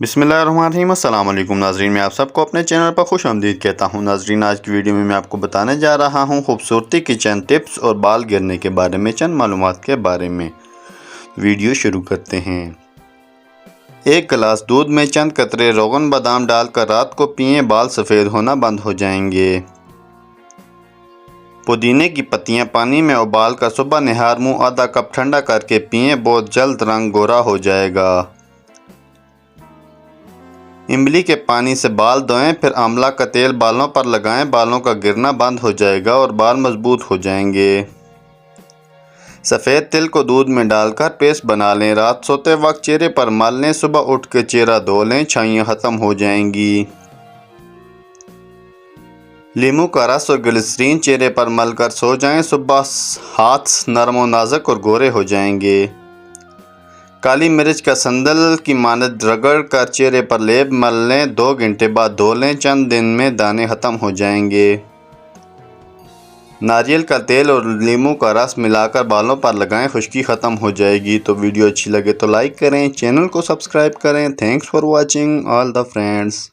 बिस्मिल्लाहिर्रहमानिर्रहीम। अस्सलाम वालेकुम नाजरीन, मैं आप सबको अपने चैनल पर खुश आमदीद कहता हूँ। नाजरीन, आज की वीडियो में मैं आपको बताने जा रहा हूँ खूबसूरती की चंद टिप्स और बाल गिरने के बारे में चंद मालूमात के बारे में। वीडियो शुरू करते हैं। एक गिलास दूध में चंद कतरे रोगन बादाम डालकर रात को पिएं, बाल सफ़ेद होना बंद हो जाएंगे। पुदीने की पत्तियां पानी में उबाल कर सुबह निहार मुँह आधा कप ठंडा करके पिएं, बहुत जल्द रंग गोरा हो जाएगा। इमली के पानी से बाल धोएं, फिर आंवला का तेल बालों पर लगाएं, बालों का गिरना बंद हो जाएगा और बाल मजबूत हो जाएंगे। सफ़ेद तिल को दूध में डालकर पेस्ट बना लें, रात सोते वक्त चेहरे पर मल लें, सुबह उठ के चेहरा धो लें, छाइयाँ ख़त्म हो जाएंगी। लीमू का रस और ग्लिसरीन चेहरे पर मलकर सो जाएं, सुबह हाथ नरम और नाजुक और गोरे हो जाएंगे। काली मिर्च का संदल की मानद रगड़ कर चेहरे पर लेप मल लें, 2 घंटे बाद धो लें, चंद दिन में दाने ख़त्म हो जाएंगे। नारियल का तेल और नींबू का रस मिलाकर बालों पर लगाएं, खुश्की ख़त्म हो जाएगी। तो वीडियो अच्छी लगे तो लाइक करें, चैनल को सब्सक्राइब करें। Thanks for watching all the friends.